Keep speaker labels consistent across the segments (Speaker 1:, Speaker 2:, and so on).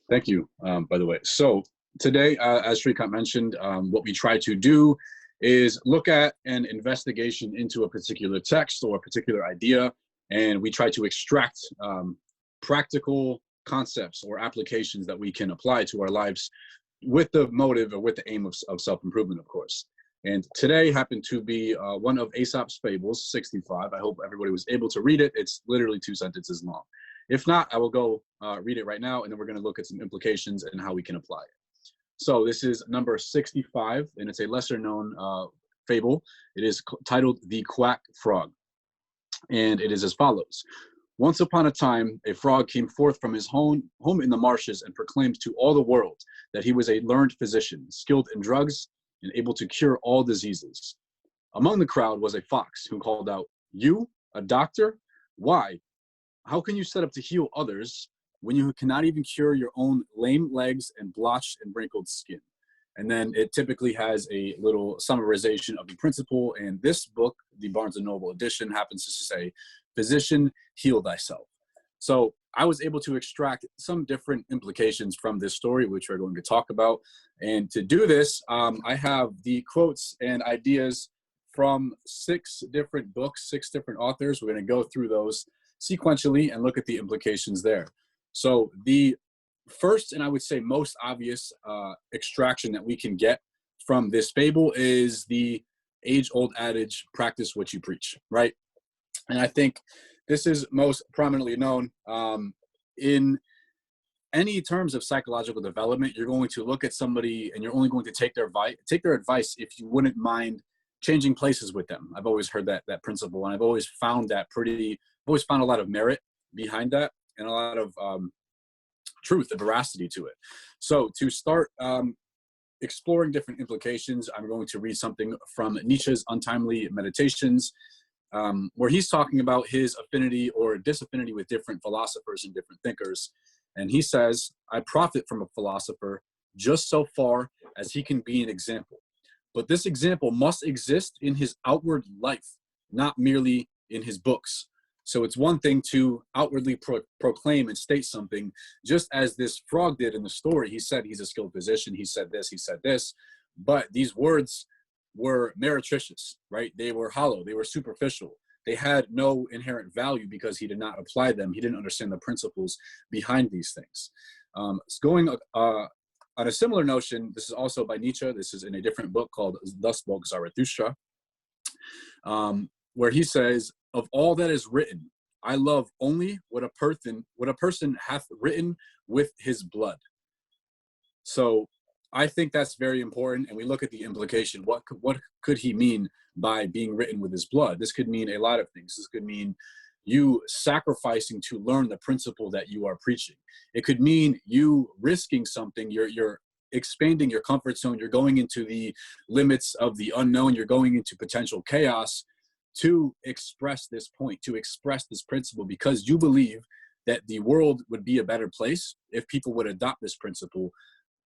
Speaker 1: Thank you, by the way. So today, as Shrikant mentioned, what we try to do is look at an investigation into a particular text or a particular idea, and we try to extract practical concepts or applications that we can apply to our lives with the motive or with the aim of self-improvement, of course. And today happened to be one of Aesop's Fables, 65. I hope everybody was able to read it. It's literally 2 sentences long. If not, I will go read it right now, and then we're going to look at some implications and how we can apply it. So this is number 65, and it's a lesser-known fable. It is titled The Quack Frog, and it is as follows. Once upon a time, a frog came forth from his home in the marshes and proclaimed to all the world that he was a learned physician, skilled in drugs, and able to cure all diseases. Among the crowd was a fox who called out, "You, a doctor? Why? How can you set up to heal others when you cannot even cure your own lame legs and blotched and wrinkled skin?" And then it typically has a little summarization of the principle. And this book, the Barnes & Noble edition, happens to say, "Physician, heal thyself." So I was able to extract some different implications from this story, which we're going to talk about. And to do this, I have the quotes and ideas from 6 different books, 6 different authors. We're going to go through those sequentially and look at the implications there. So the first, and I would say most obvious extraction that we can get from this fable is the age-old adage, practice what you preach, right? And I think this is most prominently known in any terms of psychological development. You're going to look at somebody and you're only going to take their advice if you wouldn't mind changing places with them. I've always heard that principle, and I've always found that always found a lot of merit behind that and a lot of truth and veracity to it. So to start exploring different implications, I'm going to read something from Nietzsche's Untimely Meditations, where he's talking about his affinity or disaffinity with different philosophers and different thinkers. And he says, "I profit from a philosopher just so far as he can be an example. But this example must exist in his outward life, not merely in his books. So it's one thing to outwardly proclaim and state something, just as this frog did in the story. He said he's a skilled physician. He said this. But these words were meretricious, right? They were hollow. They were superficial. They had no inherent value because he did not apply them. He didn't understand the principles behind these things." Going on a similar notion, this is also by Nietzsche. This is in a different book called Thus Spoke Zarathustra, where he says, "Of all that is written, I love only what a person hath written with his blood." So I think that's very important. And we look at the implication. What could he mean by being written with his blood? This could mean a lot of things. This could mean you sacrificing to learn the principle that you are preaching. It could mean you risking something. You're expanding your comfort zone. You're going into the limits of the unknown. You're going into potential chaos to express this point, to express this principle, because you believe that the world would be a better place if people would adopt this principle.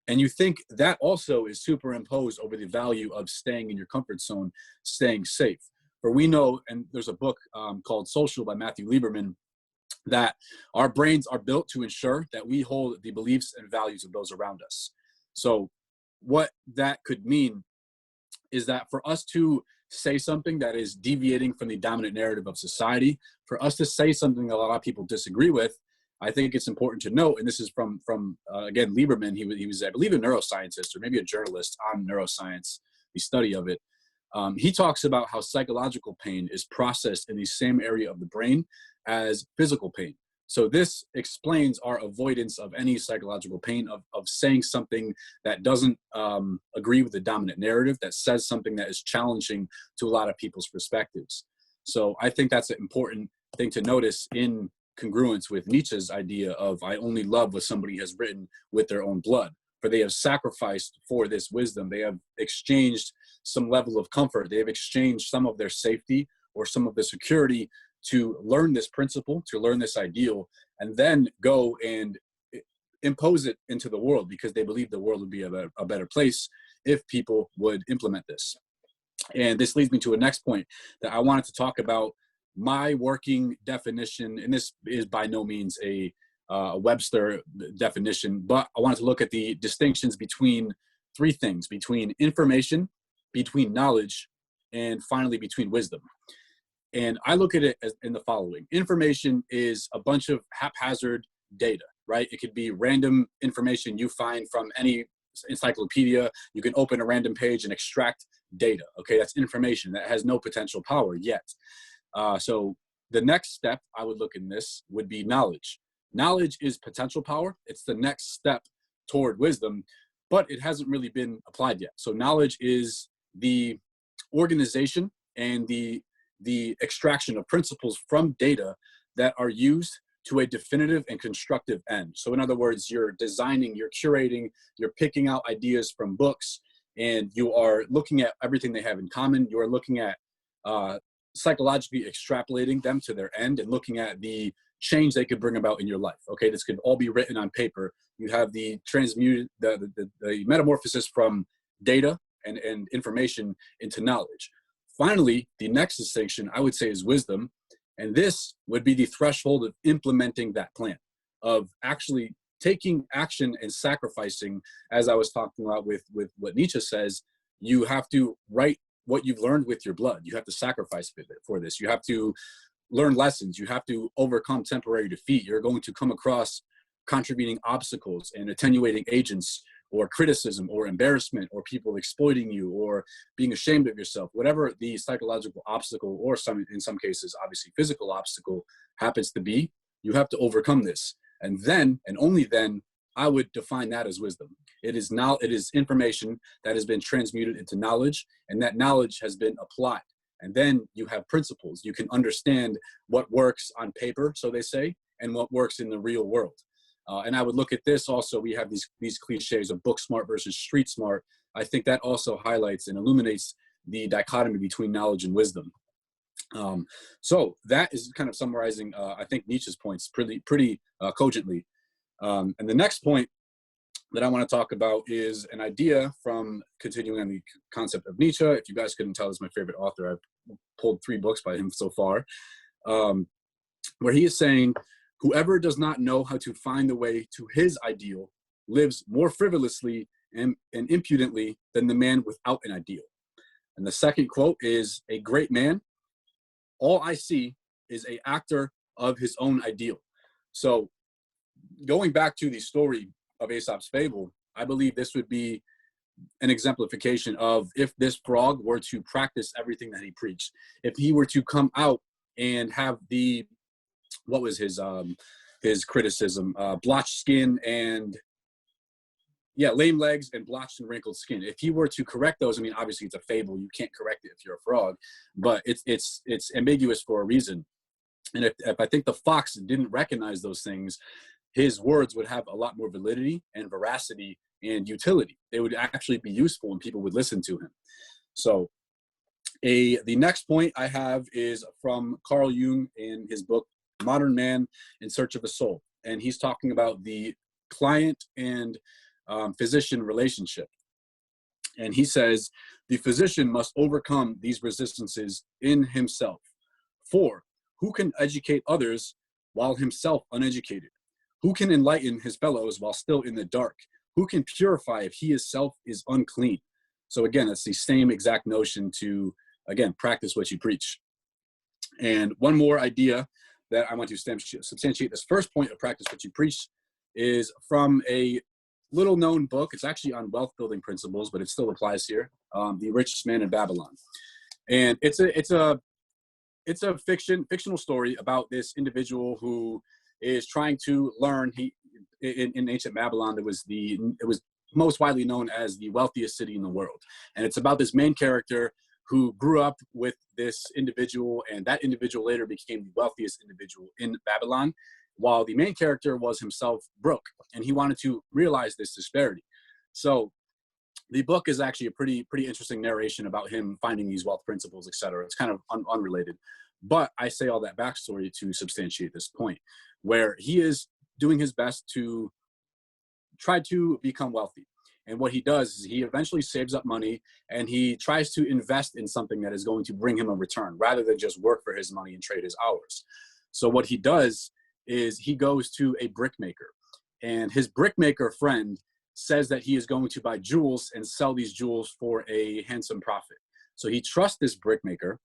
Speaker 1: And you think that also is superimposed over the value of staying in your comfort zone, staying safe. For we know, and there's a book called Social by Matthew Lieberman, that our brains are built to ensure that we hold the beliefs and values of those around us. So what that could mean is that for us to say something that is deviating from the dominant narrative of society, for us to say something that a lot of people disagree with, I think it's important to note, and this is from again, Lieberman. He was, I believe, a neuroscientist or maybe a journalist on neuroscience, the study of it. He talks about how psychological pain is processed in the same area of the brain as physical pain. So this explains our avoidance of any psychological pain of saying something that doesn't agree with the dominant narrative, that says something that is challenging to a lot of people's perspectives. So I think that's an important thing to notice in congruence with Nietzsche's idea of "I only love what somebody has written with their own blood." For they have sacrificed for this wisdom. They have exchanged some level of comfort. They have exchanged some of their safety or some of the security to learn this principle, to learn this ideal, and then go and impose it into the world because they believe the world would be a better place if people would implement this. And this leads me to a next point that I wanted to talk about. My working definition, and this is by no means a Webster definition, but I wanted to look at the distinctions between three things: between information, between knowledge, and finally between wisdom. And I look at it as in the following. Information is a bunch of haphazard data, right? It could be random information you find from any encyclopedia. You can open a random page and extract data. Okay, that's information that has no potential power yet. So the next step I would look in this would be knowledge. Knowledge is potential power. It's the next step toward wisdom, but it hasn't really been applied yet. So knowledge is the organization and the extraction of principles from data that are used to a definitive and constructive end. So in other words, you're designing, you're curating, you're picking out ideas from books, and you are looking at everything they have in common. You are looking at psychologically extrapolating them to their end and looking at the change they could bring about in your life. Okay, this could all be written on paper. You have the the metamorphosis from data and information into knowledge. Finally, the next distinction I would say is wisdom. And this would be the threshold of implementing that plan, of actually taking action and sacrificing, as I was talking about with what Nietzsche says. You have to write what you've learned with your blood. You have to sacrifice for this. You have to learn lessons. You have to overcome temporary defeat. You're going to come across contributing obstacles and attenuating agents, or criticism or embarrassment, or people exploiting you, or being ashamed of yourself. Whatever the psychological obstacle, or in some cases, obviously physical obstacle happens to be, you have to overcome this. And then, and only then, I would define that as wisdom. It is information that has been transmuted into knowledge, and that knowledge has been applied. And then you have principles. You can understand what works on paper, so they say, and what works in the real world. And I would look at this also. We have these cliches of book smart versus street smart. I think that also highlights and illuminates the dichotomy between knowledge and wisdom. So that is kind of summarizing, I think, Nietzsche's points pretty cogently. And the next point that I want to talk about is an idea from continuing on the concept of Nietzsche. If you guys couldn't tell, is my favorite author. I've pulled 3 books by him so far, where he is saying, whoever does not know how to find the way to his ideal lives more frivolously and impudently than the man without an ideal. And the second quote is, a great man, all I see is an actor of his own ideal. So going back to the story of Aesop's fable, I believe this would be an exemplification of if this frog were to practice everything that he preached, if he were to come out and have the, what was his criticism, blotched skin and lame legs and blotched and wrinkled skin. If he were to correct those, I mean, obviously it's a fable, you can't correct it if you're a frog, but it's ambiguous for a reason. And if I think the fox didn't recognize those things, his words would have a lot more validity and veracity and utility. They would actually be useful and people would listen to him. So the next point I have is from Carl Jung in his book, Modern Man in Search of a Soul. And he's talking about the client and physician relationship. And he says, the physician must overcome these resistances in himself. For who can educate others while himself uneducated? Who can enlighten his fellows while still in the dark? Who can purify if he himself is unclean? So again, it's the same exact notion to, again, practice what you preach. And one more idea that I want to substantiate this first point of practice what you preach is from a little known book. It's actually on wealth building principles, but it still applies here. The Richest Man in Babylon. And it's a fictional story about this individual who is trying to learn. In ancient Babylon, it was most widely known as the wealthiest city in the world. And it's about this main character who grew up with this individual, and that individual later became the wealthiest individual in Babylon, while the main character was himself broke, and he wanted to realize this disparity. So the book is actually a pretty interesting narration about him finding these wealth principles, etc. It's kind of unrelated, but I say all that backstory to substantiate this point, where he is doing his best to try to become wealthy. And what he does is he eventually saves up money and he tries to invest in something that is going to bring him a return rather than just work for his money and trade his hours. So what he does is he goes to a brickmaker, and his brickmaker friend says that he is going to buy jewels and sell these jewels for a handsome profit. So he trusts this brickmaker,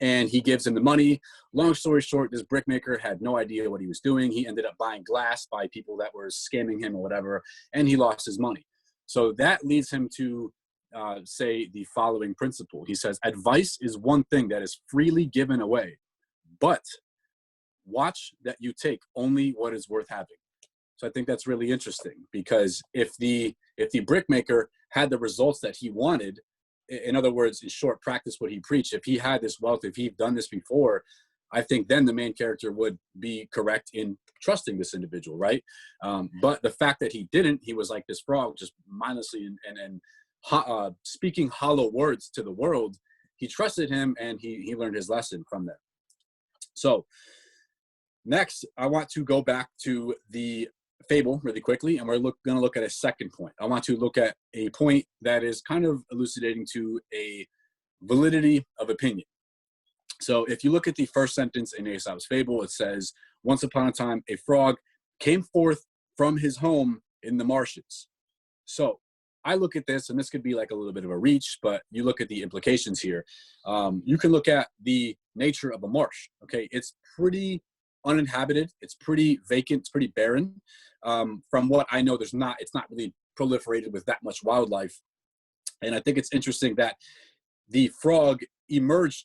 Speaker 1: and he gives him the money. Long story short, this brickmaker had no idea what he was doing. He ended up buying glass by people that were scamming him or whatever, and he lost his money. So that leads him to say the following principle. He says, advice is one thing that is freely given away, but watch that you take only what is worth having. So I think that's really interesting, because if the brickmaker had the results that he wanted, in other words, in short, practice what he preached, if he had this wealth, if he'd done this before, I think then the main character would be correct in trusting this individual, right? But the fact that he didn't, he was like this frog, just mindlessly and speaking hollow words to the world. He trusted him, and he learned his lesson from that. So next, I want to go back to the fable really quickly, and we're going to look at a second point. I want to look at a point that is kind of elucidating to a validity of opinion. So if you look at the first sentence in Aesop's fable, it says, once upon a time, a frog came forth from his home in the marshes. So I look at this, and this could be like a little bit of a reach, but you look at the implications here. You can look at the nature of a marsh. Okay, it's pretty uninhabited, it's pretty vacant, it's pretty barren. From what I know, it's not really proliferated with that much wildlife. And I think it's interesting that the frog emerged.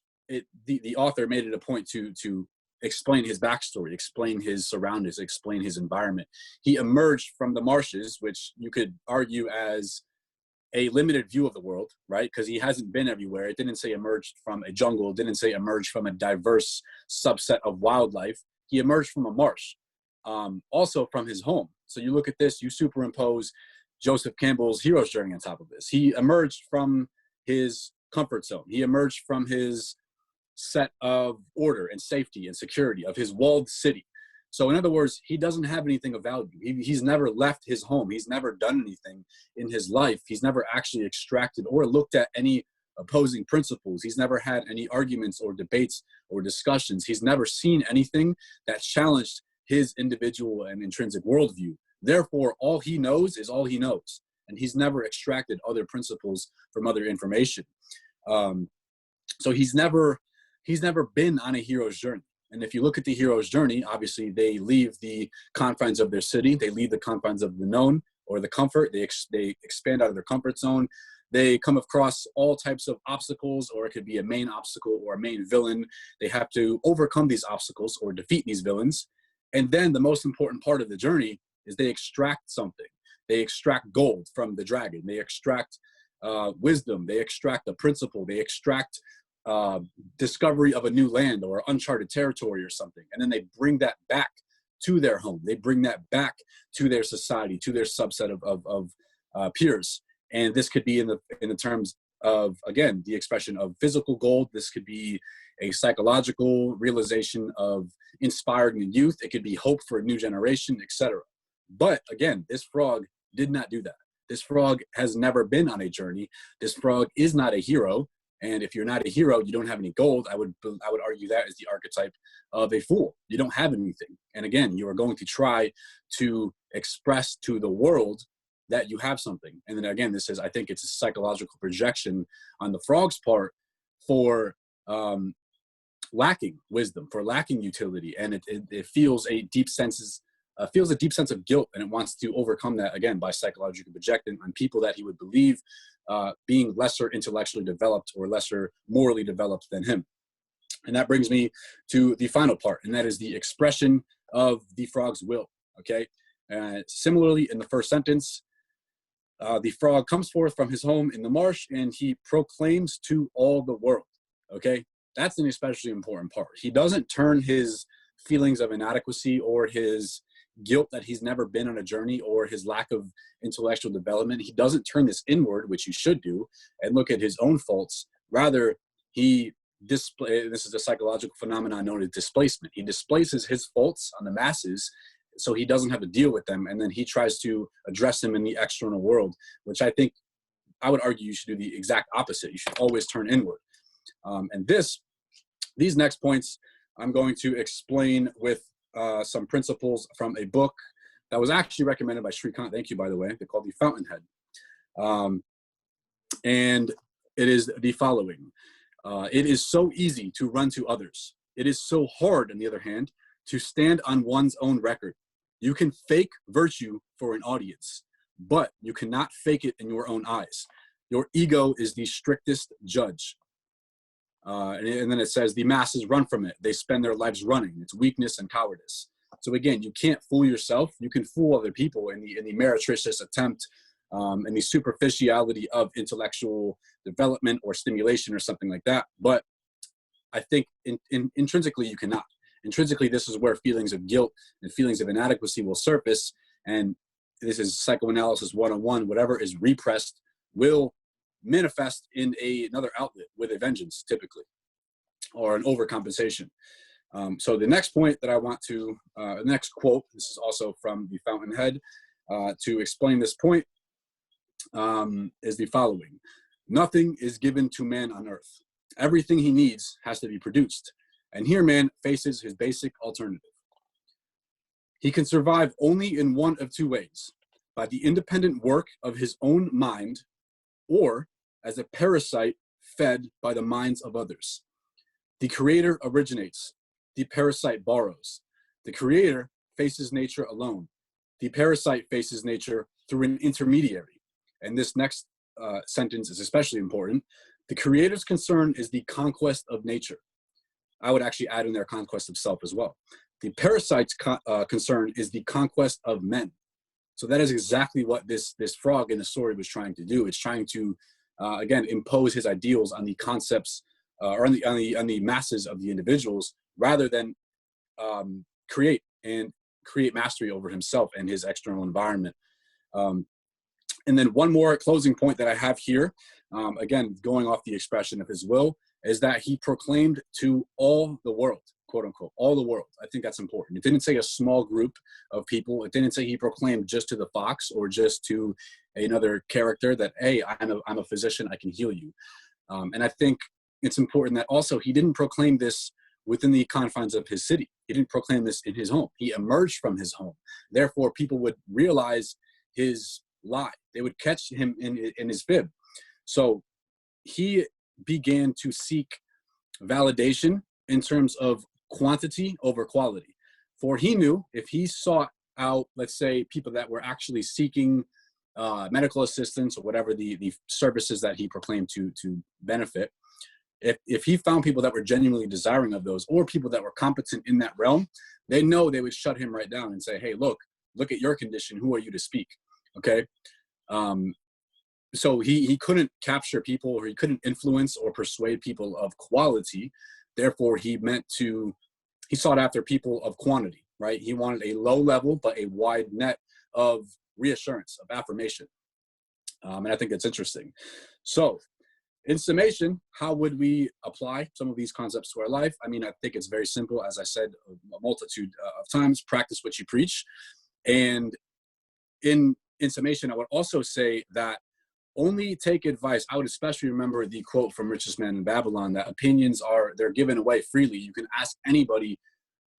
Speaker 1: The author made it a point to explain his backstory, explain his surroundings, explain his environment. He emerged from the marshes, which you could argue as a limited view of the world, right? Because he hasn't been everywhere. It didn't say emerged from a jungle, it didn't say emerged from a diverse subset of wildlife. He emerged from a marsh, also from his home. So you look at this, you superimpose Joseph Campbell's hero's journey on top of this. He emerged from his comfort zone. He emerged from his set of order and safety and security of his walled city. So in other words, he doesn't have anything of value. He's never left his home. He's never done anything in his life. He's never actually extracted or looked at any opposing principles. He's never had any arguments or debates or discussions. He's never seen anything that challenged his individual and intrinsic worldview. Therefore, all he knows is all he knows. And he's never extracted other principles from other information. So he's never been on a hero's journey. And if you look at the hero's journey, obviously they leave the confines of their city. They leave the confines of the known or the comfort. They expand out of their comfort zone. They come across all types of obstacles, or it could be a main obstacle or a main villain. They have to overcome these obstacles or defeat these villains. And then the most important part of the journey is they extract something. They extract gold from the dragon. They extract wisdom. They extract a principle. They extract discovery of a new land or uncharted territory or something. And then they bring that back to their home. They bring that back to their society, to their subset of peers. And this could be in the terms of, again, the expression of physical gold. This could be a psychological realization of inspiring the youth. It could be hope for a new generation, etc. But again, this frog did not do that. This frog has never been on a journey. This frog is not a hero. And if you're not a hero, you don't have any gold. I would argue that is the archetype of a fool. You don't have anything. And again, you are going to try to express to the world that you have something. And then again, I think it's a psychological projection on the frog's part for lacking wisdom, for lacking utility. And it feels a deep sense of guilt, and it wants to overcome that, again, by psychological projecting on people that he would believe being lesser intellectually developed or lesser morally developed than him. And that brings me to the final part, and that is the expression of the frog's will, okay? Similarly, in the first sentence, the frog comes forth from his home in the marsh, and he proclaims to all the world, okay? That's an especially important part. He doesn't turn his feelings of inadequacy or his guilt that he's never been on a journey or his lack of intellectual development. He doesn't turn this inward, which he should do, and look at his own faults. Rather, this is a psychological phenomenon known as displacement. He displaces his faults on the masses so he doesn't have to deal with them, and then he tries to address them in the external world, which I would argue you should do the exact opposite. You should always turn inward. And these next points I'm going to explain with some principles from a book that was actually recommended by Shrikant. Thank you, by the way. They're called The Fountainhead. And it is the following. It is so easy to run to others. It is so hard, on the other hand, to stand on one's own record. You can fake virtue for an audience, but you cannot fake it in your own eyes. Your ego is the strictest judge. And then it says, the masses run from it. They spend their lives running. It's weakness and cowardice. So again, you can't fool yourself. You can fool other people in the meretricious attempt and the superficiality of intellectual development or stimulation or something like that. But I think intrinsically you cannot. Intrinsically, this is where feelings of guilt and feelings of inadequacy will surface. And this is psychoanalysis 101. Whatever is repressed will manifest in another outlet with a vengeance, typically, or an overcompensation. So the next point that I want to, the next quote, this is also from The Fountainhead, to explain this point, is the following. Nothing is given to man on earth. Everything he needs has to be produced. And here man faces his basic alternative. He can survive only in one of two ways, by the independent work of his own mind, or as a parasite fed by the minds of others. The creator originates, the parasite borrows. The creator faces nature alone. The parasite faces nature through an intermediary. And this next sentence is especially important. The creator's concern is the conquest of nature. I would actually add in there conquest of self as well. The parasite's concern is the conquest of men. So that is exactly what this frog in the story was trying to do. It's trying to, again, impose his ideals on the concepts or on the masses of the individuals, rather than create mastery over himself and his external environment. And then one more closing point that I have here, again, going off the expression of his will, is that he proclaimed to all the world, quote unquote, all the world. I think that's important. It didn't say a small group of people. It didn't say he proclaimed just to the fox or just to another character that, hey, I'm a physician, I can heal you. And I think it's important that also he didn't proclaim this within the confines of his city. He didn't proclaim this in his home. He emerged from his home. Therefore, people would realize his lie. They would catch him in his fib. So he began to seek validation in terms of quantity over quality. For he knew if he sought out, let's say, people that were actually seeking medical assistance or whatever the services that he proclaimed to benefit, if he found people that were genuinely desiring of those, or people that were competent in that realm, they know they would shut him right down and say, hey, look at your condition. Who are you to speak? Okay. So he couldn't capture people, or he couldn't influence or persuade people of quality. Therefore, he sought after people of quantity, right? He wanted a low level, but a wide net of reassurance, of affirmation. And I think that's interesting. So in summation, how would we apply some of these concepts to our life? I mean, I think it's very simple. As I said a multitude of times, practice what you preach. And in summation, I would also say that only take advice. I would especially remember the quote from Richest Man in Babylon, that opinions they're given away freely. You can ask anybody,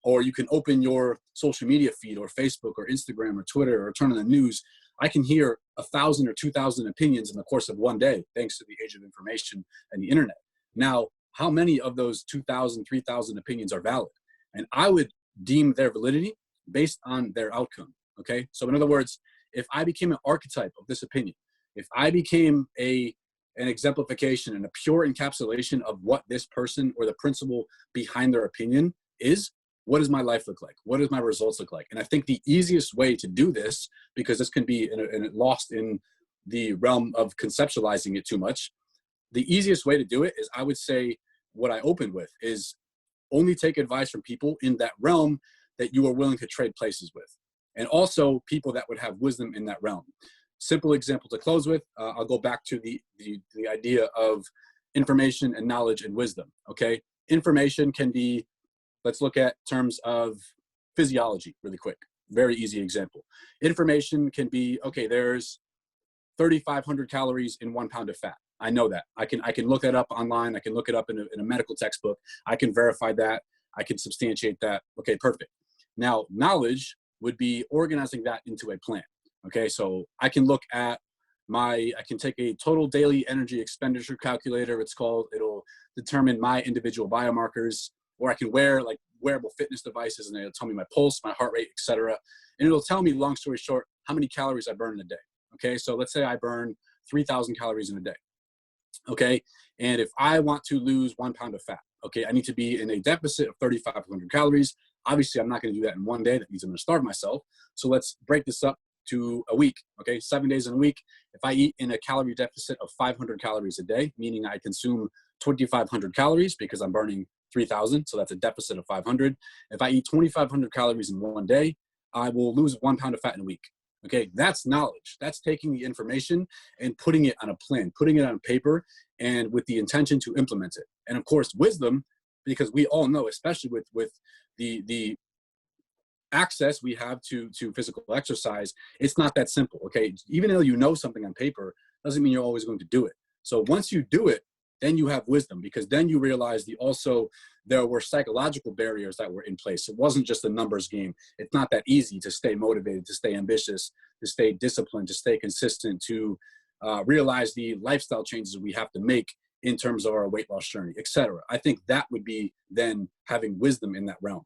Speaker 1: or you can open your social media feed or Facebook or Instagram or Twitter or turn on the news. I can hear 1,000 or 2,000 opinions in the course of one day, thanks to the age of information and the internet. Now, how many of those 2,000, 3,000 opinions are valid? And I would deem their validity based on their outcome, okay? So in other words, if I became an archetype of this opinion, if I became an exemplification and a pure encapsulation of what this person or the principle behind their opinion is, what does my life look like? What does my results look like? And I think the easiest way to do this, because this can be lost in the realm of conceptualizing it too much, the easiest way to do it is, I would say, what I opened with is only take advice from people in that realm that you are willing to trade places with, and also people that would have wisdom in that realm. Simple example to close with, I'll go back to the idea of information and knowledge and wisdom, okay? Information can be, let's look at terms of physiology really quick. Very easy example. Information can be, okay, there's 3,500 calories in 1 pound of fat. I know that. I can look that up online. I can look it up in a medical textbook. I can verify that. I can substantiate that. Okay, perfect. Now, knowledge would be organizing that into a plan. Okay, so I can look at I can take a total daily energy expenditure calculator, it's called. It'll determine my individual biomarkers, or I can wear like wearable fitness devices and it'll tell me my pulse, my heart rate, etc. And it'll tell me, long story short, how many calories I burn in a day. Okay, so let's say I burn 3,000 calories in a day. Okay, and if I want to lose 1 pound of fat, okay, I need to be in a deficit of 3,500 calories. Obviously, I'm not going to do that in one day. That means I'm going to starve myself. So let's break this up to a week, okay, 7 days in a week. If I eat in a calorie deficit of 500 calories a day, meaning I consume 2,500 calories because I'm burning 3,000, so that's a deficit of 500. If I eat 2,500 calories in one day, I will lose 1 pound of fat in a week. Okay, that's knowledge. That's taking the information and putting it on a plan, putting it on paper, and with the intention to implement it. And of course, wisdom, because we all know, especially with the access we have to physical exercise, it's not that simple. Okay, even though you know something on paper, doesn't mean you're always going to do it. So once you do it, then you have wisdom, because then you realize there were psychological barriers that were in place. It wasn't just a numbers game. It's not that easy to stay motivated, to stay ambitious, to stay disciplined, to stay consistent, to realize the lifestyle changes we have to make in terms of our weight loss journey, etc. I think that would be then having wisdom in that realm.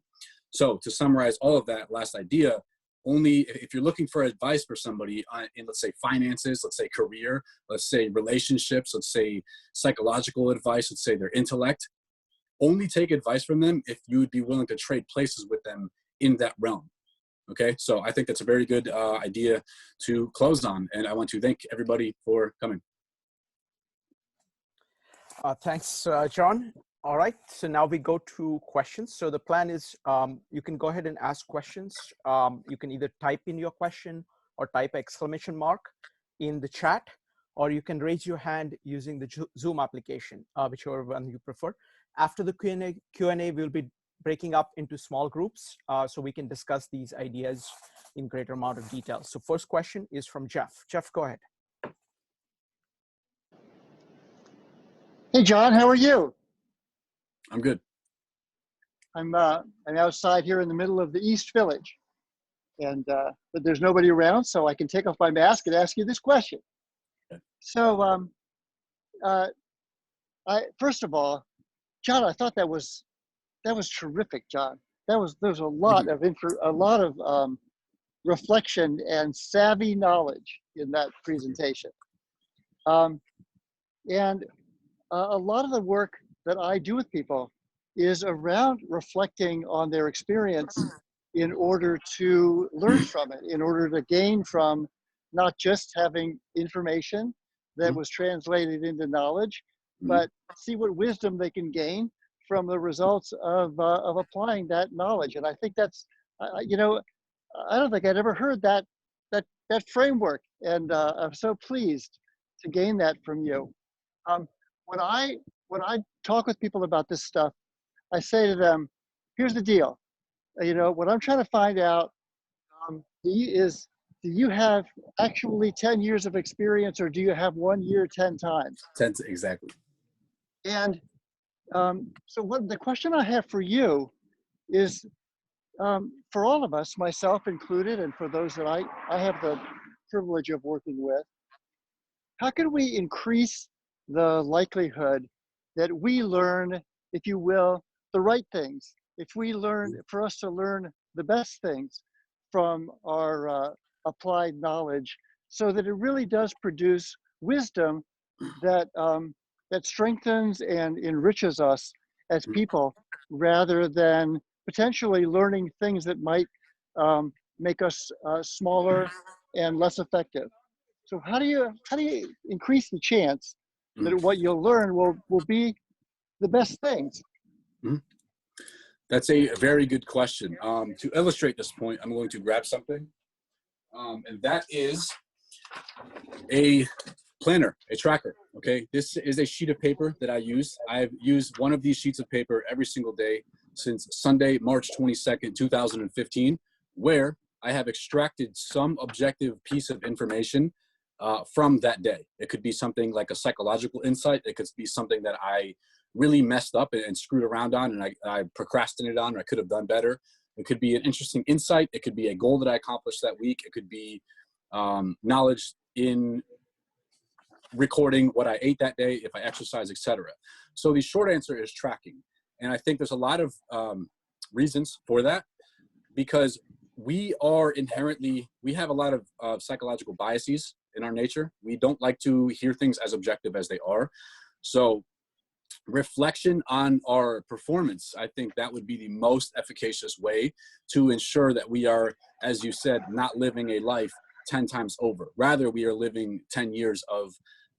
Speaker 1: So to summarize all of that last idea, only if you're looking for advice for somebody in, let's say, finances, let's say career, let's say relationships, let's say psychological advice, let's say their intellect, only take advice from them if you would be willing to trade places with them in that realm. Okay, so I think that's a very good idea to close on, and I want to thank everybody for coming.
Speaker 2: Thanks, John. All right, so now we go to questions. So the plan is you can go ahead and ask questions. You can either type in your question or type exclamation mark in the chat, or you can raise your hand using the Zoom application, whichever one you prefer. After the Q&A, we'll be breaking up into small groups so we can discuss these ideas in greater amount of detail. So first question is from Jeff. Jeff, go ahead.
Speaker 3: Hey, John, how are you?
Speaker 1: I'm good.
Speaker 3: I'm outside here in the middle of the East Village, and but there's nobody around, so I can take off my mask and ask you this question.
Speaker 1: Okay.
Speaker 3: So, first of all, John, I thought that was terrific, John. There's a lot of reflection and savvy knowledge in that presentation, and a lot of the work that I do with people is around reflecting on their experience in order to learn from it, in order to gain from not just having information that was translated into knowledge, but see what wisdom they can gain from the results of applying that knowledge. And I think that's, you know, I don't think I'd ever heard that framework, and I'm so pleased to gain that from you. When I talk with people about this stuff, I say to them, here's the deal. You know, what I'm trying to find out do you have actually 10 years of experience, or do you have 1 year 10 times?
Speaker 1: 10, exactly.
Speaker 3: And so the question I have for you is, for all of us, myself included, and for those that I have the privilege of working with, how can we increase the likelihood that we learn, if you will, the right things? If we learn, for us to learn the best things from our applied knowledge, so that it really does produce wisdom that that strengthens and enriches us as people, rather than potentially learning things that might make us smaller and less effective. So how do you increase the chance that what you'll learn will be the best things?
Speaker 1: That's a very good question. To illustrate this point, I'm going to grab something, and that is a planner, a tracker. Okay, this is a sheet of paper that I use. I've used one of these sheets of paper every single day since Sunday, March 22nd, 2015, where I have extracted some objective piece of information from that day. It could be something like a psychological insight. It could be something that I really messed up and screwed around on, and I procrastinated on, or I could have done better. It could be an interesting insight. It could be a goal that I accomplished that week. It could be knowledge in recording what I ate that day, if I exercise, etc. So the short answer is tracking. And I think there's a lot of reasons for that, because we have a lot of psychological biases in our nature. We don't like to hear things as objective as they are. So reflection on our performance, I think that would be the most efficacious way to ensure that we are, as you said, not living a life 10 times over. Rather, we are living 10 years of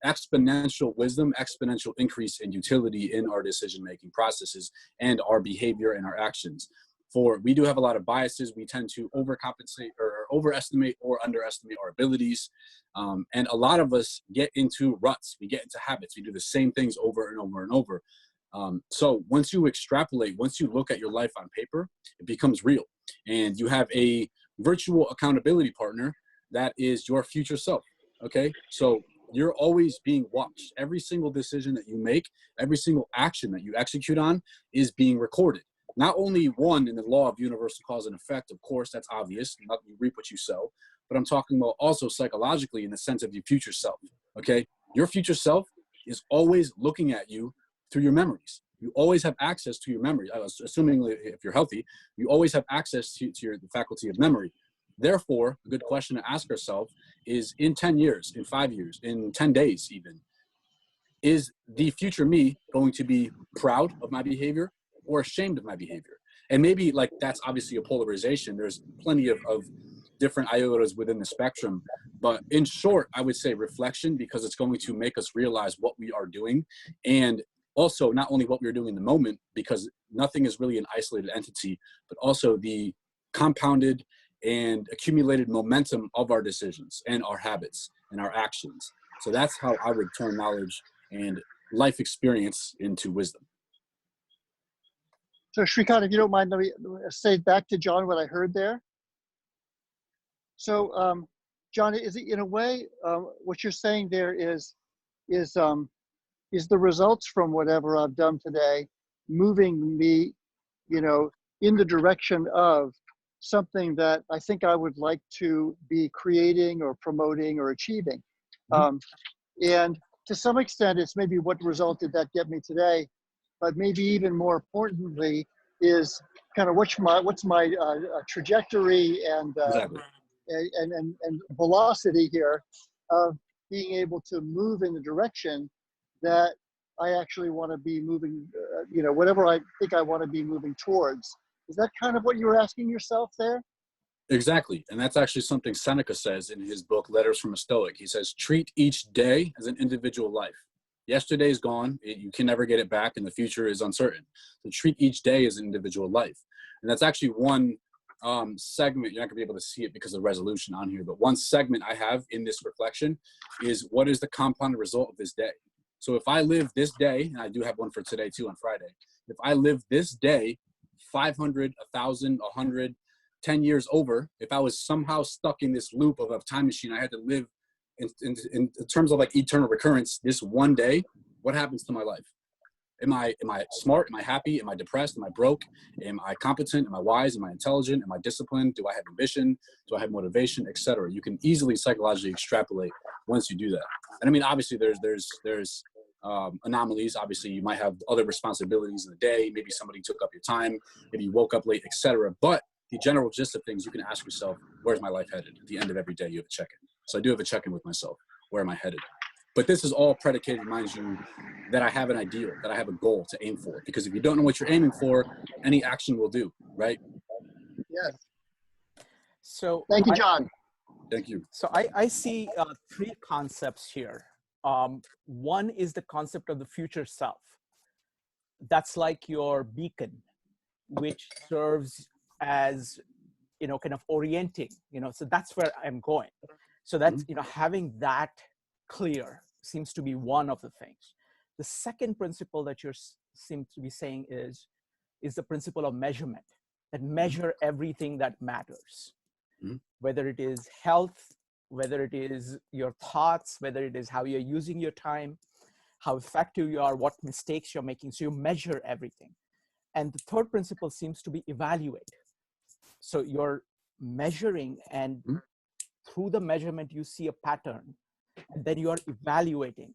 Speaker 1: exponential wisdom, exponential increase in utility in our decision-making processes and our behavior and our actions. For we do have a lot of biases. We tend to overcompensate or overestimate or underestimate our abilities. And a lot of us get into ruts. We get into habits. We do the same things over and over and over. So once you extrapolate, once you look at your life on paper, it becomes real. And you have a virtual accountability partner that is your future self, okay? So you're always being watched. Every single decision that you make, every single action that you execute on is being recorded. Not only one in the law of universal cause and effect, of course, that's obvious, you reap what you sow, but I'm talking about also psychologically in the sense of your future self, okay? Your future self is always looking at you through your memories. You always have access to your memory. Assuming if you're healthy, you always have access to the faculty of memory. Therefore, a good question to ask ourselves is, in 10 years, in 5 years, in 10 days even, is the future me going to be proud of my behavior or ashamed of my behavior? And maybe like that's obviously a polarization. There's plenty of different iotas within the spectrum. But in short, I would say reflection, because it's going to make us realize what we are doing. And also not only what we're doing in the moment, because nothing is really an isolated entity, but also the compounded and accumulated momentum of our decisions and our habits and our actions. So that's how I would turn knowledge and life experience into wisdom.
Speaker 3: So Shrikant, if you don't mind, let me say back to John what I heard there. So John, is it in a way, what you're saying there is the results from whatever I've done today moving me, in the direction of something that I think I would like to be creating or promoting or achieving. And to some extent, it's maybe what result did that get me today, but maybe even more importantly is kind of what's my trajectory and,
Speaker 1: Exactly.
Speaker 3: and velocity here of being able to move in the direction that I actually want to be moving, whatever I think I want to be moving towards. Is that kind of what you were asking yourself there?
Speaker 1: Exactly. And that's actually something Seneca says in his book, Letters from a Stoic. He says, treat each day as an individual life. Yesterday is gone. You can never get it back, and the future is uncertain. So treat each day as an individual life. And that's actually one segment. You're not going to be able to see it because of the resolution on here, but one segment I have in this reflection is, what is the compounded result of this day? So if I live this day, and I do have one for today too on Friday, if I live this day 500, 1,000, 100, 10 years over, if I was somehow stuck in this loop of a time machine, I had to live in terms of like eternal recurrence, this one day, what happens to my life? Am I smart? Am I happy? Am I depressed? Am I broke? Am I competent? Am I wise? Am I intelligent? Am I disciplined? Do I have ambition? Do I have motivation, etc.? You can easily psychologically extrapolate once you do that. And I mean, obviously there's anomalies. Obviously you might have other responsibilities in the day. Maybe somebody took up your time. Maybe you woke up late, etc. But the general gist of things, you can ask yourself, where's my life headed? At the end of every day, you have a check-in. So I do have a check-in with myself. Where am I headed? But this is all predicated, mind you, that I have an ideal, that I have a goal to aim for. Because if you don't know what you're aiming for, any action will do, right?
Speaker 3: Yes.
Speaker 2: So
Speaker 3: Thank you, John.
Speaker 1: Thank you.
Speaker 2: So I see three concepts here. One is the concept of the future self. That's like your beacon, which serves as, kind of orienting, so that's where I'm going. So that's, having that clear seems to be one of the things. The second principle that you seem to be saying is the principle of measurement, that measure everything that matters, whether it is health, whether it is your thoughts, whether it is how you're using your time, how effective you are, what mistakes you're making. So you measure everything. And the third principle seems to be evaluate. So you're measuring, and through the measurement, you see a pattern, and then you are evaluating,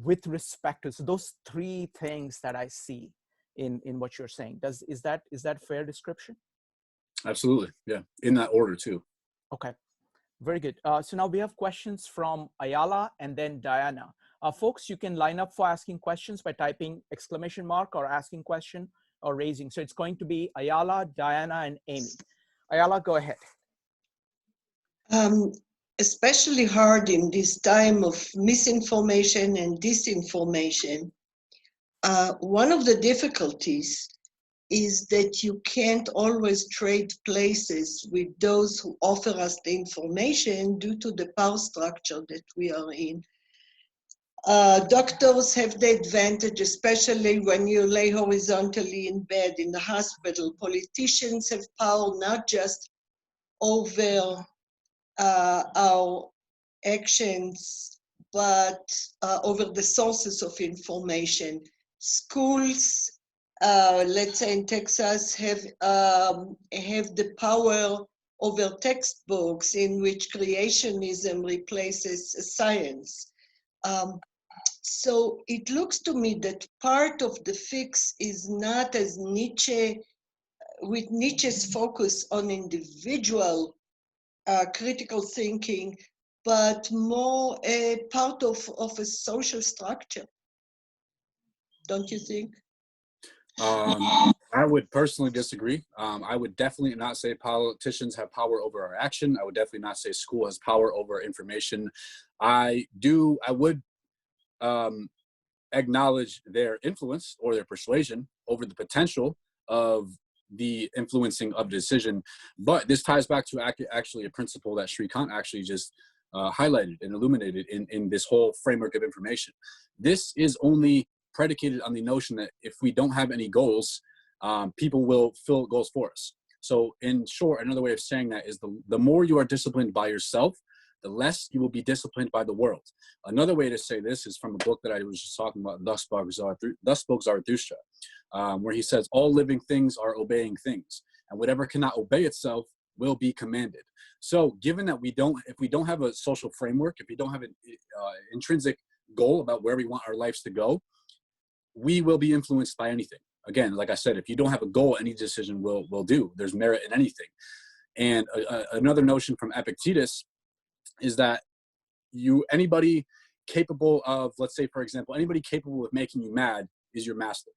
Speaker 2: with respect to, so those three things that I see in what you're saying. Is that fair description?
Speaker 1: Absolutely. Yeah. In that order too.
Speaker 2: Okay. Very good. So now we have questions from Ayala and then Diana. Folks, you can line up for asking questions by typing exclamation mark or asking question or raising. So it's going to be Ayala, Diana, and Amy. Ayala, go ahead.
Speaker 4: Especially hard in this time of misinformation and disinformation. One of the difficulties is that you can't always trade places with those who offer us the information due to the power structure that we are in. Doctors have the advantage, especially when you lay horizontally in bed in the hospital. Politicians have power not just over our actions, but over the sources of information. Schools, let's say in Texas, have the power over textbooks in which creationism replaces science. So it looks to me that part of the fix is not as Nietzsche, with Nietzsche's focus on individual critical thinking, but more a part of a social structure. Don't you think?
Speaker 1: I would personally disagree. I would definitely not say politicians have power over our action. I would definitely not say school has power over information. I would acknowledge their influence or their persuasion over the potential of the influencing of decision. But this ties back to actually a principle that Shrikant actually just highlighted and illuminated in this whole framework of information. This is only predicated on the notion that if we don't have any goals, people will fill goals for us. So in short, another way of saying that is the more you are disciplined by yourself, the less you will be disciplined by the world. Another way to say this is from a book that I was just talking about, Thus Spoke Zarathustra, where he says, all living things are obeying things, and whatever cannot obey itself will be commanded. So given that if we don't have a social framework, if we don't have an intrinsic goal about where we want our lives to go, we will be influenced by anything. Again, like I said, if you don't have a goal, any decision will do. There's merit in anything. And another notion from Epictetus is that anybody capable of, let's say, for example, anybody capable of making you mad is your master.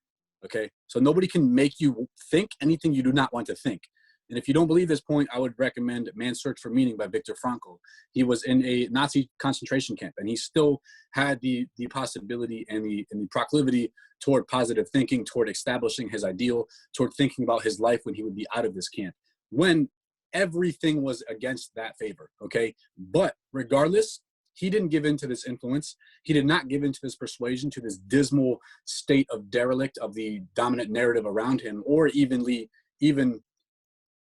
Speaker 1: Okay, so nobody can make you think anything you do not want to think. And if you don't believe this point, I would recommend Man's Search for Meaning by Viktor Frankl. He was in a Nazi concentration camp, and he still had the possibility and the proclivity toward positive thinking, toward establishing his ideal, toward thinking about his life when he would be out of this camp, when everything was against that favor, okay? But regardless, he didn't give in to this influence. He did not give in to this persuasion, to this dismal state of derelict of the dominant narrative around him, or even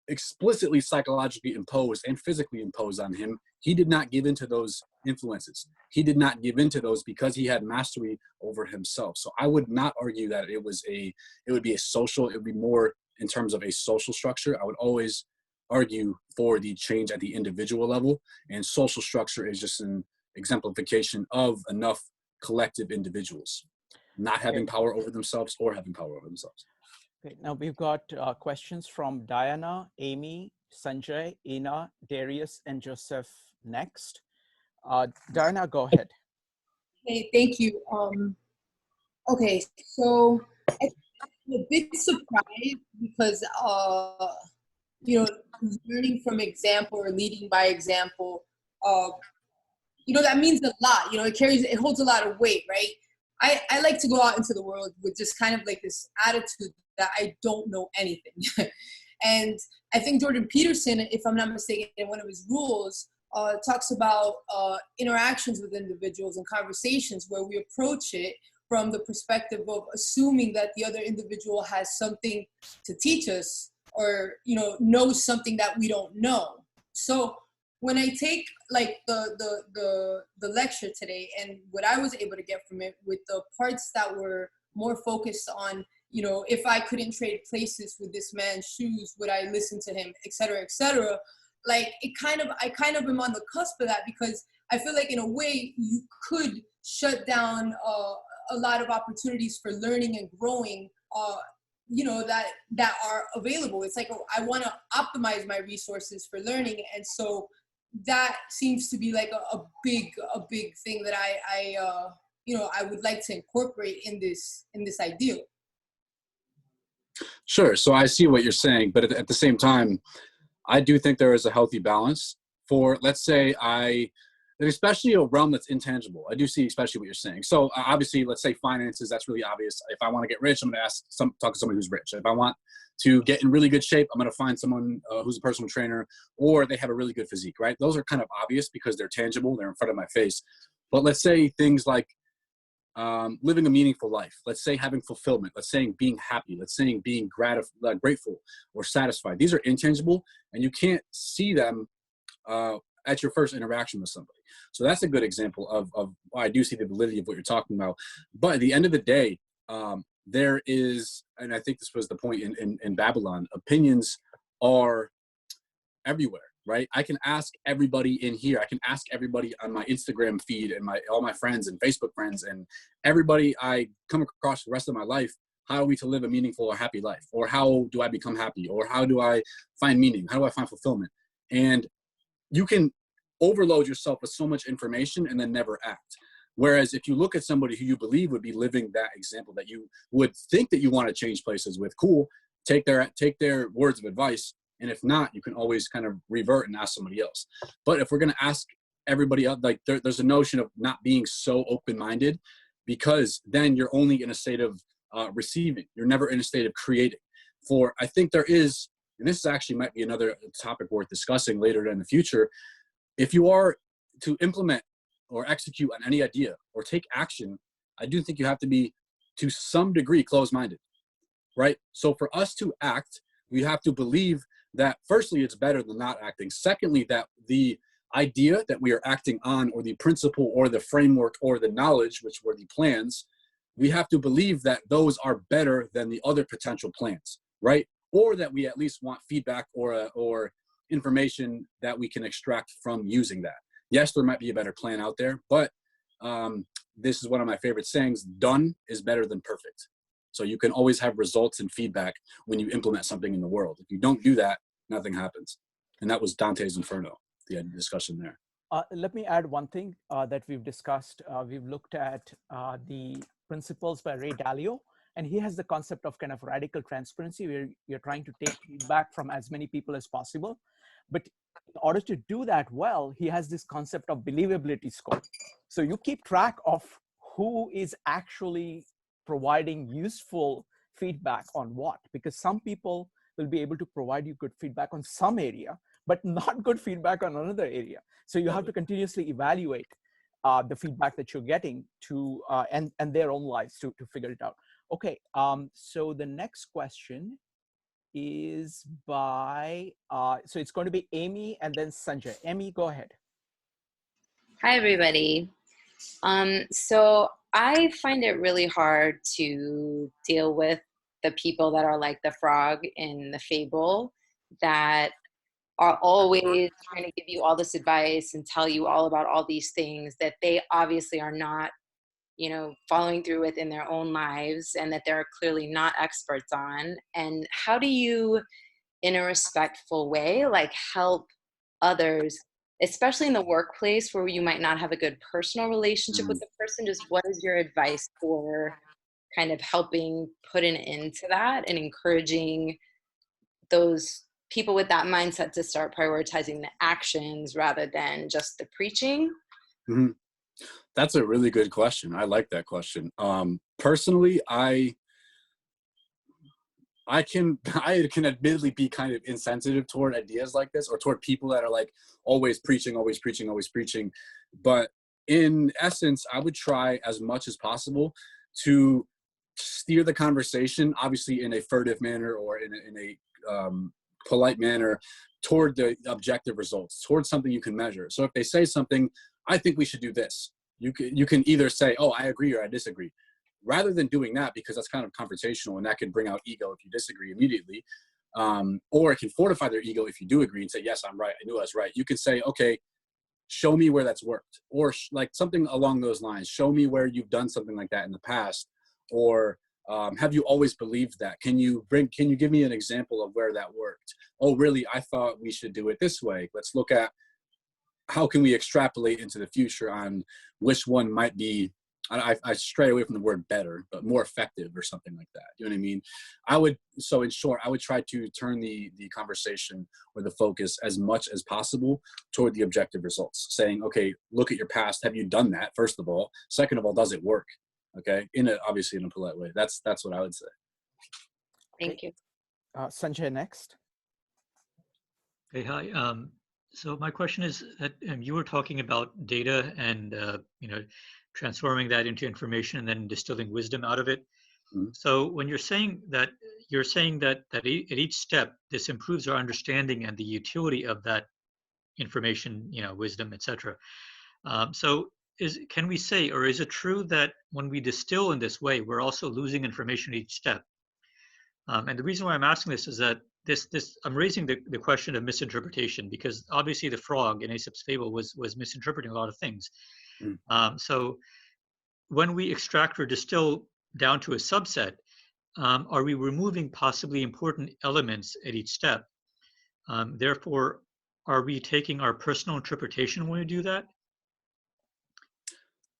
Speaker 1: explicitly psychologically imposed and physically imposed on him. He did not give in to those influences. He did not give in to those because he had mastery over himself. So I would not argue that it would be more in terms of a social structure. I would always argue for the change at the individual level, and social structure is just an exemplification of enough collective individuals not having power over themselves or having power over themselves.
Speaker 2: Okay, now we've got questions from Diana, Amy, Sanjay, Ina, Darius, and Joseph next. Diana, go ahead.
Speaker 5: Hey, thank you. Okay, so I'm a bit surprised because learning from example or leading by example, that means a lot. It holds a lot of weight, right? I like to go out into the world with just kind of like this attitude that I don't know anything. And I think Jordan Peterson, if I'm not mistaken, in one of his rules, talks about interactions with individuals and conversations where we approach it from the perspective of assuming that the other individual has something to teach us or, knows something that we don't know. So when I take like the lecture today and what I was able to get from it with the parts that were more focused on you know, if I couldn't trade places with this man's shoes, would I listen to him, et cetera, et cetera. Like I kind of am on the cusp of that, because I feel like in a way you could shut down a lot of opportunities for learning and growing, you know, that are available. It's like, oh, I want to optimize my resources for learning. And so that seems to be like a big thing that I you know, I would like to incorporate in this ideal.
Speaker 1: Sure. So I see what you're saying, but at the same time, I do think there is a healthy balance for, let's say and especially a realm that's intangible. I do see especially what you're saying. So obviously, let's say finances, that's really obvious. If I want to get rich, I'm going to talk to somebody who's rich. If I want to get in really good shape, I'm going to find someone who's a personal trainer, or they have a really good physique, right? Those are kind of obvious because they're tangible. They're in front of my face. But let's say things like living a meaningful life. Let's say having fulfillment. Let's say being happy. Let's say being grateful or satisfied. These are intangible, and you can't see them at your first interaction with somebody. So that's a good example of I do see the validity of what you're talking about. But at the end of the day, there is, and I think this was the point in Babylon, opinions are everywhere, right? I can ask everybody in here. I can ask everybody on my Instagram feed and all my friends and Facebook friends and everybody I come across the rest of my life, how are we to live a meaningful or happy life? Or how do I become happy? Or how do I find meaning? How do I find fulfillment? And you can overload yourself with so much information and then never act. Whereas if you look at somebody who you believe would be living that example, that you would think that you want to change places with, cool, take their words of advice. And if not, you can always kind of revert and ask somebody else. But if we're going to ask everybody else, like there's a notion of not being so open-minded, because then you're only in a state of receiving. You're never in a state of creating. I think there is, and this actually might be another topic worth discussing later in the future, if you are to implement or execute on any idea or take action, I do think you have to be, to some degree, closed-minded, right? So for us to act, we have to believe that, firstly, it's better than not acting. Secondly, that the idea that we are acting on, or the principle or the framework or the knowledge, which were the plans, we have to believe that those are better than the other potential plans, right? Or that we at least want feedback or information that we can extract from using that. Yes, there might be a better plan out there, but this is one of my favorite sayings: done is better than perfect. So you can always have results and feedback when you implement something in the world. If you don't do that, nothing happens. And that was Dante's Inferno, the discussion there.
Speaker 2: Let me add one thing that we've discussed. We've looked at the principles by Ray Dalio, and he has the concept of kind of radical transparency, where you're trying to take feedback from as many people as possible. But in order to do that well, he has this concept of believability score. So you keep track of who is actually providing useful feedback on what, because some people will be able to provide you good feedback on some area, but not good feedback on another area. So you have to continuously evaluate the feedback that you're getting to and their own lives to figure it out. Okay, so the next question is by, so it's going to be Amy and then Sanjay. Amy, go ahead.
Speaker 6: Hi, everybody. So I find it really hard to deal with the people that are like the frog in the fable, that are always trying to give you all this advice and tell you all about all these things that they obviously are not, you know, following through with in their own lives, and that they're clearly not experts on. And how do you, in a respectful way, like help others, especially in the workplace where you might not have a good personal relationship with the person? Just what is your advice for kind of helping put an end to that and encouraging those people with that mindset to start prioritizing the actions rather than just the preaching?
Speaker 1: Mm-hmm. That's a really good question. I like that question. Personally, I can admittedly be kind of insensitive toward ideas like this, or toward people that are like always preaching. But in essence, I would try as much as possible to steer the conversation, obviously in a furtive manner or in a polite manner, toward the objective results, towards something you can measure. So if they say something, I think we should do this, you can either say, oh, I agree or I disagree. rather than doing that, because that's kind of confrontational and that can bring out ego if you disagree immediately, or it can fortify their ego if you do agree and say, yes, I'm right, I knew I was right. You can say, okay, show me where that's worked, or like something along those lines. Show me where you've done something like that in the past, or have you always believed that? Can you give me an example of where that worked? Oh, really? I thought we should do it this way. Let's look at how can we extrapolate into the future on which one might be, I stray away from the word better, but more effective or something like that. You know what I mean? So in short, I would try to turn the conversation or the focus as much as possible toward the objective results, saying, okay, look at your past. Have you done that? First of all. Second of all, does it work? Okay. Obviously in a polite way. That's what I would say.
Speaker 6: Thank you.
Speaker 2: Sanjay next.
Speaker 7: Hey, hi. So my question is that you were talking about data and transforming that into information and then distilling wisdom out of it.
Speaker 1: Mm-hmm.
Speaker 7: So when you're saying that at each step this improves our understanding and the utility of that information, wisdom, etc. So can we say, or is it true that when we distill in this way, we're also losing information each step? And the reason why I'm asking this is that I'm raising the question of misinterpretation, because obviously the frog in Aesop's fable was misinterpreting a lot of things. So when we extract or distill down to a subset, are we removing possibly important elements at each step? Therefore, are we taking our personal interpretation when we do that?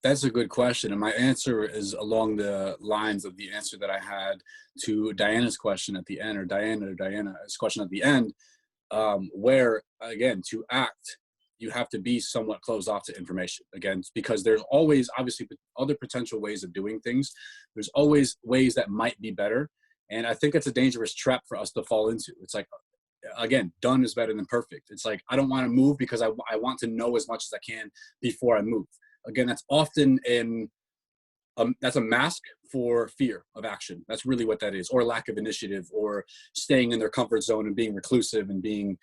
Speaker 1: That's a good question. And my answer is along the lines of the answer that I had to Diana's question at the end, or Diana's question at the end, where, again, to act, you have to be somewhat closed off to information. Again, because there's always, obviously, other potential ways of doing things. There's always ways that might be better. And I think it's a dangerous trap for us to fall into. It's like, again, done is better than perfect. It's like, I don't want to move because I want to know as much as I can before I move. Again, that's often that's a mask for fear of action. That's really what that is, or lack of initiative, or staying in their comfort zone and being reclusive and being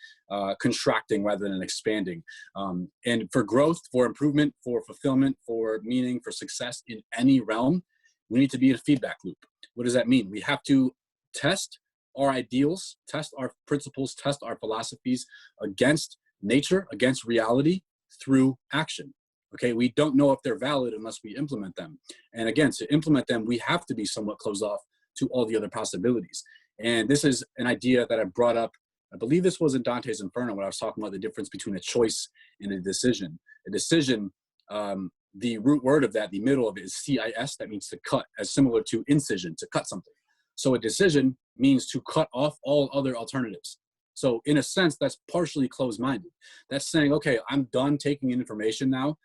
Speaker 1: contracting rather than expanding. And for growth, for improvement, for fulfillment, for meaning, for success in any realm, we need to be in a feedback loop. What does that mean? We have to test our ideals, test our principles, test our philosophies against nature, against reality through action. Okay, we don't know if they're valid unless we implement them. And again, to implement them, we have to be somewhat closed off to all the other possibilities. And this is an idea that I brought up, I believe this was in Dante's Inferno, when I was talking about the difference between a choice and a decision. A decision, the root word of that, the middle of it, is CIS, that means to cut, as similar to incision, to cut something. So a decision means to cut off all other alternatives. So in a sense, that's partially closed-minded. That's saying, okay, I'm done taking in information now.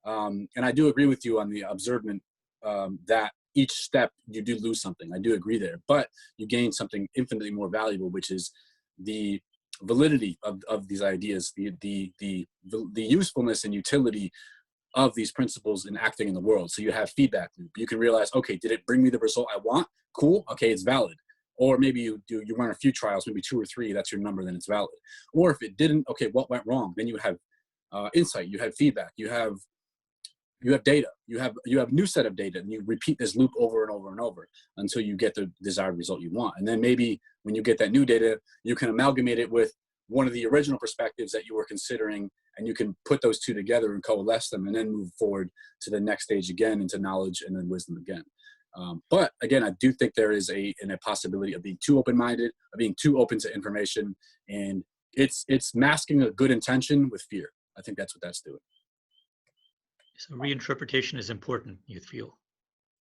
Speaker 1: And I do agree with you on the observant that each step you do lose something. I do agree there, but you gain something infinitely more valuable, which is the validity of these ideas, the usefulness and utility of these principles in acting in the world. So you have feedback loop. You can realize, okay, did it bring me the result I want? Cool. Okay, it's valid. Or maybe you run a few trials, maybe 2 or 3, that's your number, then it's valid. Or if it didn't, okay, what went wrong? Then you have insight, you have feedback, you have data, you have new set of data, and you repeat this loop over and over and over until you get the desired result you want. And then maybe when you get that new data, you can amalgamate it with one of the original perspectives that you were considering, and you can put those two together and coalesce them, and then move forward to the next stage again, into knowledge and then wisdom again. But again, I do think there is a possibility of being too open-minded, of being too open to information, and it's masking a good intention with fear. I think that's what that's doing.
Speaker 7: So reinterpretation is important, you feel?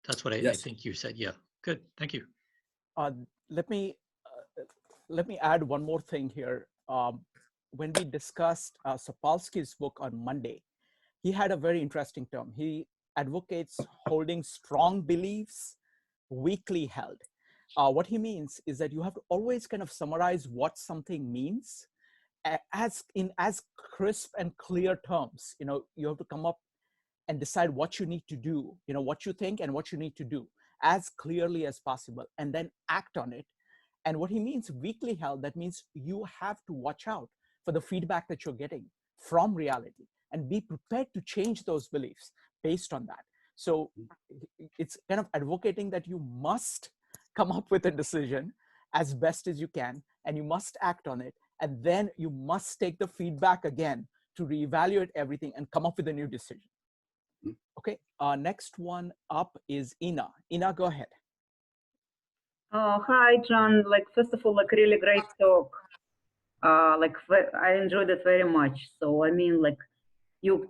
Speaker 7: That's what I think you said. Yeah, good. Thank you.
Speaker 2: Let me add one more thing here. When we discussed Sapolsky's book on Monday, he had a very interesting term. He advocates holding strong beliefs weakly held. What he means is that you have to always kind of summarize what something means as crisp and clear terms. You have to come up and decide what you need to do, what you think and what you need to do as clearly as possible, and then act on it. And what he means weakly held, that means you have to watch out for the feedback that you're getting from reality and be prepared to change those beliefs based on that. So it's kind of advocating that you must come up with a decision as best as you can, and you must act on it. And then you must take the feedback again to reevaluate everything and come up with a new decision. Okay, next one up is Ina. Ina, go ahead.
Speaker 8: Hi, John. Like, first of all, like, really great talk. Like, I enjoyed it very much. So, I mean, like, you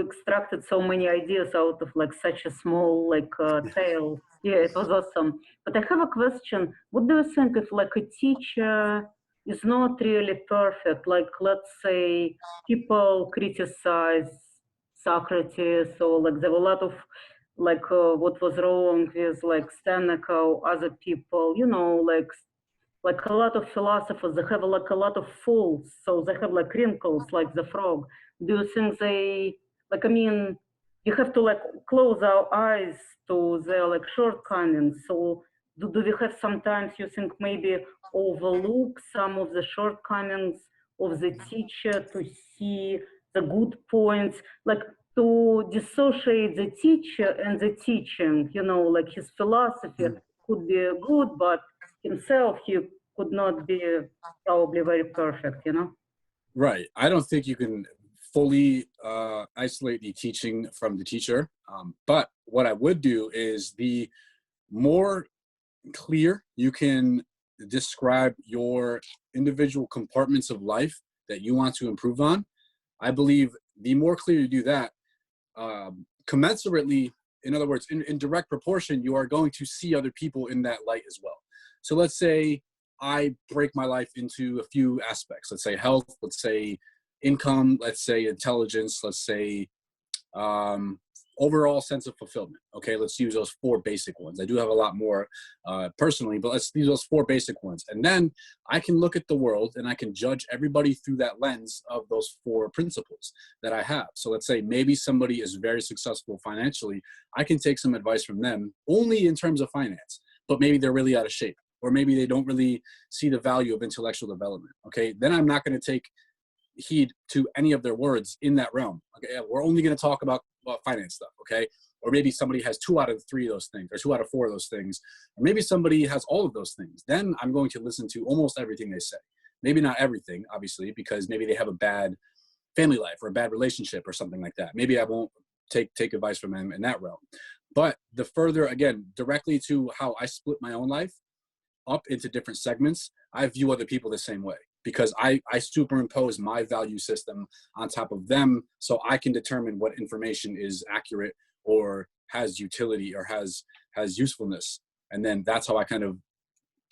Speaker 8: extracted so many ideas out of like such a small like tale. Yeah, it was awesome. But I have a question. What do you think if like a teacher is not really perfect? Like, let's say people criticize Socrates, or like there were a lot of like what was wrong with like Seneca or other people, you know, like a lot of philosophers, they have like a lot of faults, so they have like wrinkles like the frog. Do you think they, like, I mean, you have to like close our eyes to their like shortcomings? So do we have sometimes, you think, maybe overlook some of the shortcomings of the teacher to see the good points, like to dissociate the teacher and the teaching, you know, like his philosophy could be good, but himself, he could not be probably very perfect, you know?
Speaker 1: Right. I don't think you can fully isolate the teaching from the teacher. But what I would do is the more clear you can describe your individual compartments of life that you want to improve on, I believe the more clear you do that, commensurately, in other words, in direct proportion, you are going to see other people in that light as well. So let's say I break my life into a few aspects. Let's say health, let's say income, let's say intelligence, let's say overall sense of fulfillment. Okay, let's use those 4 basic ones. I do have a lot more personally, but let's use those 4 basic ones. And then I can look at the world and I can judge everybody through that lens of those 4 principles that I have. So let's say maybe somebody is very successful financially. I can take some advice from them only in terms of finance, but maybe they're really out of shape, or maybe they don't really see the value of intellectual development. Okay, then I'm not going to take heed to any of their words in that realm. Okay, we're only going to talk about finance stuff. Okay, or maybe somebody has 2 out of 3 of those things, or 2 out of 4 of those things, or maybe somebody has all of those things. Then I'm going to listen to almost everything they say. Maybe not everything, obviously, because maybe they have a bad family life or a bad relationship or something like that. Maybe I won't take advice from them in that realm. But the further, again, directly to how I split my own life up into different segments, I view other people the same way, because I superimpose my value system on top of them, so I can determine what information is accurate or has utility or has usefulness. And then that's how I kind of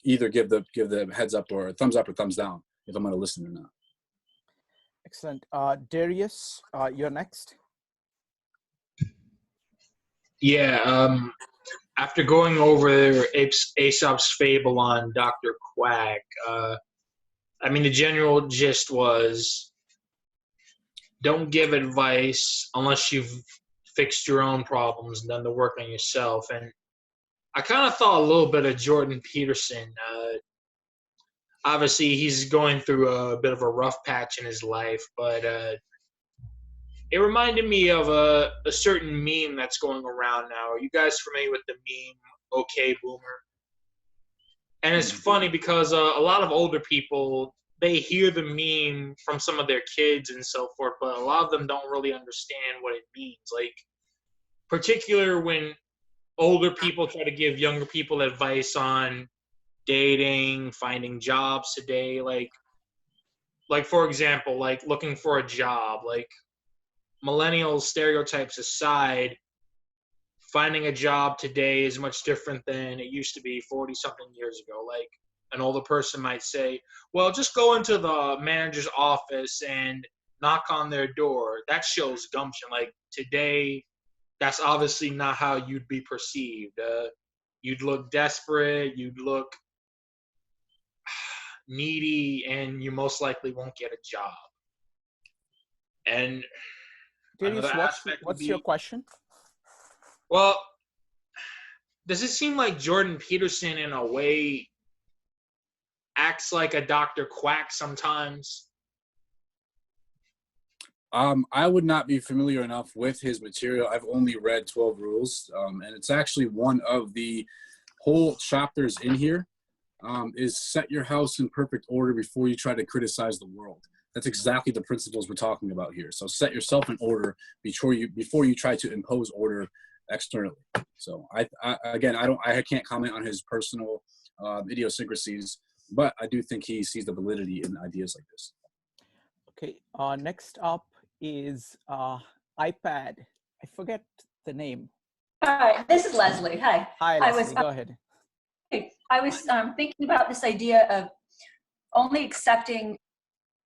Speaker 1: either give the heads up or thumbs up or thumbs down if I'm going to listen or not.
Speaker 2: Excellent. Darius, you're next.
Speaker 9: Yeah, after going over Aesop's fable on Dr. Quack, I mean, the general gist was don't give advice unless you've fixed your own problems and done the work on yourself. And I kind of thought a little bit of Jordan Peterson. Obviously, he's going through a bit of a rough patch in his life, but it reminded me of a certain meme that's going around now. Are you guys familiar with the meme, "Okay, Boomer"? And it's funny because a lot of older people, they hear the meme from some of their kids and so forth, but a lot of them don't really understand what it means. Like, particular when older people try to give younger people advice on dating, finding jobs today, like for example, like looking for a job, like millennial stereotypes aside, finding a job today is much different than it used to be 40 something years ago. Like, an older person might say, well, just go into the manager's office and knock on their door. That shows gumption. Like, today, that's obviously not how you'd be perceived. You'd look desperate, you'd look needy, and you most likely won't get a job. And
Speaker 2: Darius, what's your question?
Speaker 9: Well, does it seem like Jordan Peterson in a way acts like a Dr. Quack sometimes?
Speaker 1: I would not be familiar enough with his material. I've only read 12 Rules, and it's actually one of the whole chapters in here is set your house in perfect order before you try to criticize the world. That's exactly the principles we're talking about here. So set yourself in order before you try to impose order externally. So I can't comment on his personal idiosyncrasies, but I do think he sees the validity in ideas like this.
Speaker 2: Okay, next up is iPad. I forget the name.
Speaker 10: Hi, this is Leslie. Hi.
Speaker 2: Hi, Leslie, go ahead.
Speaker 10: I was thinking about this idea of only accepting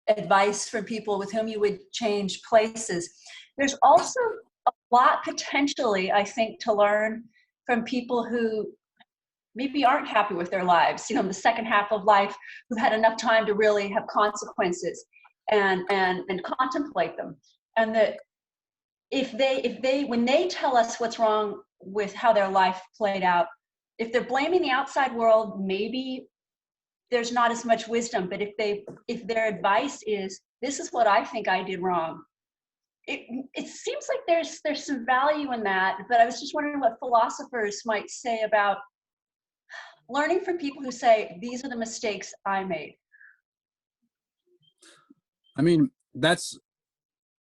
Speaker 10: advice from people with whom you would change places. There's also a lot potentially, I think, to learn from people who maybe aren't happy with their lives, you know, in the second half of life, who've had enough time to really have consequences and contemplate them. And that if they when they tell us what's wrong with how their life played out, if they're blaming the outside world, maybe there's not as much wisdom. But if their advice is, this is what I think I did wrong, it seems like there's some value in that. But I was just wondering what philosophers might say about learning from people who say, these are the mistakes I made.
Speaker 1: I mean, that's,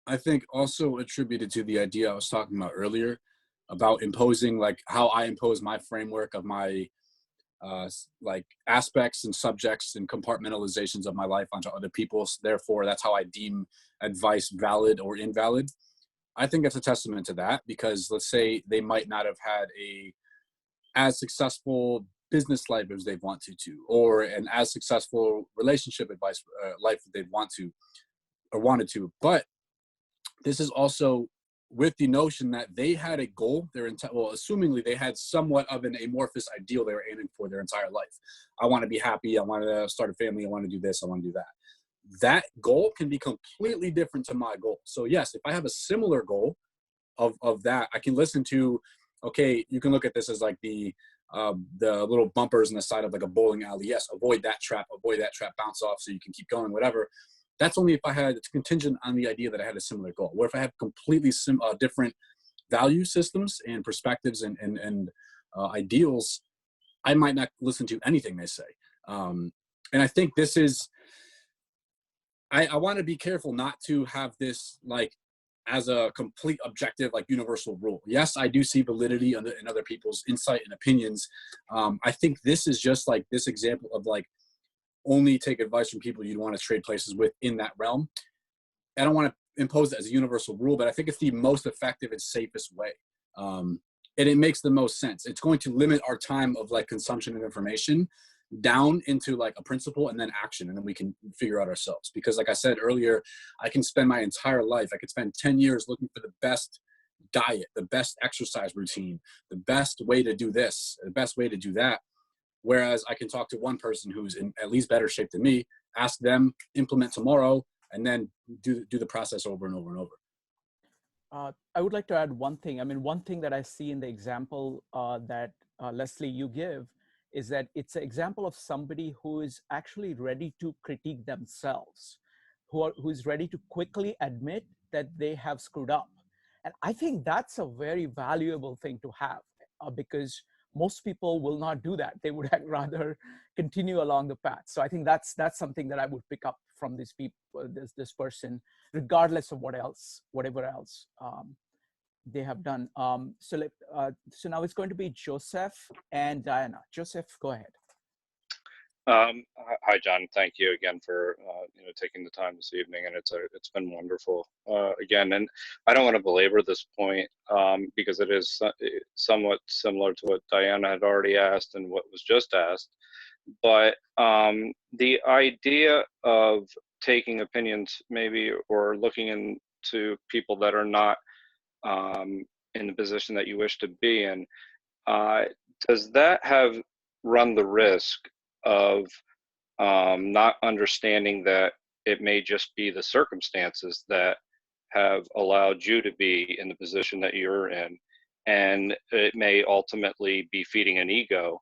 Speaker 1: I think, also attributed to the idea I was talking about earlier about imposing, like how I impose my framework of my like aspects and subjects and compartmentalizations of my life onto other people. So therefore, that's how I deem advice valid or invalid. I think that's a testament to that, because let's say they might not have had a as successful business life as they want to, or an as successful relationship advice life that they'd want to or wanted to. But this is also with the notion that they had a goal, assumingly they had somewhat of an amorphous ideal they were aiming for their entire life. I want to be happy. I want to start a family. I want to do this. I want to do that. That goal can be completely different to my goal. So yes, if I have a similar goal of that, I can listen to, okay, you can look at this as like the little bumpers on the side of like a bowling alley. Yes, avoid that trap, bounce off so you can keep going, whatever. That's only if I had, it's contingent on the idea that I had a similar goal. Where if I have completely different value systems and perspectives and ideals, I might not listen to anything they say. And I think this is, I want to be careful not to have this like as a complete objective, like universal rule. Yes, I do see validity in other people's insight and opinions. I think this is just like this example of like, only take advice from people you'd want to trade places with in that realm. I don't want to impose it as a universal rule, but I think it's the most effective and safest way. And it makes the most sense. It's going to limit our time of like consumption of information down into like a principle and then action, and then we can figure out ourselves. Because like I said earlier, I can spend my entire life, I could spend 10 years looking for the best diet, the best exercise routine, the best way to do this, the best way to do that. Whereas I can talk to one person who's in at least better shape than me, ask them, implement tomorrow, and then do the process over and over and over.
Speaker 2: I would like to add one thing. I mean, one thing that I see in the example that Leslie, you give, is that it's an example of somebody who is actually ready to critique themselves, who is ready to quickly admit that they have screwed up. And I think that's a very valuable thing to have, because most people will not do that. They would rather continue along the path. So I think that's something that I would pick up from this this person, regardless of whatever else they have done. So now it's going to be Joseph and Diana. Joseph, go ahead.
Speaker 11: Hi, John. Thank you again for taking the time this evening, and it's been wonderful again. And I don't want to belabor this point because it is somewhat similar to what Diana had already asked and what was just asked. But the idea of taking opinions, maybe, or looking into people that are not in the position that you wish to be in, does that have run the risk of not understanding that it may just be the circumstances that have allowed you to be in the position that you're in, and it may ultimately be feeding an ego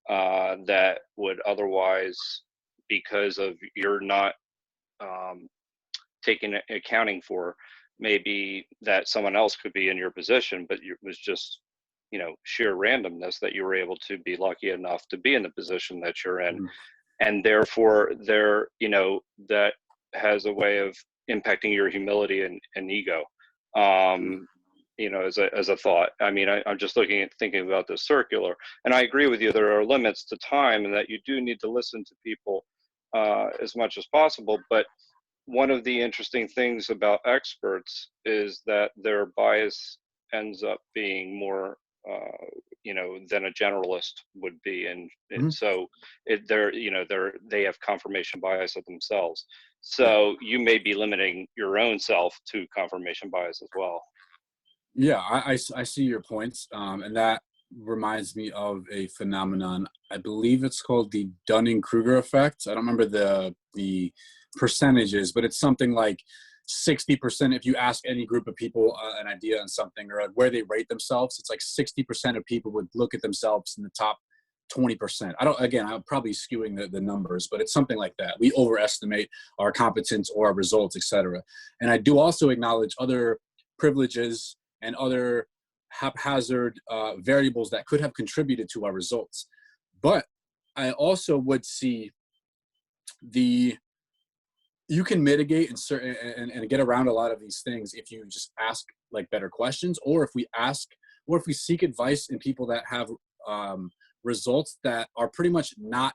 Speaker 11: that would otherwise, because of you're not taking accounting for, maybe that someone else could be in your position, but it was just, you know, sheer randomness that you were able to be lucky enough to be in the position that you're in. And therefore there, you know, that has a way of impacting your humility and ego. You know, as a thought. I mean, I'm just thinking about this circular, and I agree with you. There are limits to time, and that you do need to listen to people as much as possible. But one of the interesting things about experts is that their bias ends up being more, you know, than a generalist would be, and so they have confirmation bias of themselves. So you may be limiting your own self to confirmation bias as well.
Speaker 1: Yeah, I see your points, and that reminds me of a phenomenon. I believe it's called the Dunning-Kruger effect. I don't remember the percentages, but it's something like 60%. If you ask any group of people an idea on something or where they rate themselves, it's like 60% of people would look at themselves in the top 20%. I'm probably skewing the numbers, but it's something like that. We overestimate our competence or our results, etc. And I do also acknowledge other privileges and other haphazard variables that could have contributed to our results. But I also would see you can mitigate and get around a lot of these things if you just ask like better questions, or if we seek advice in people that have results that are pretty much not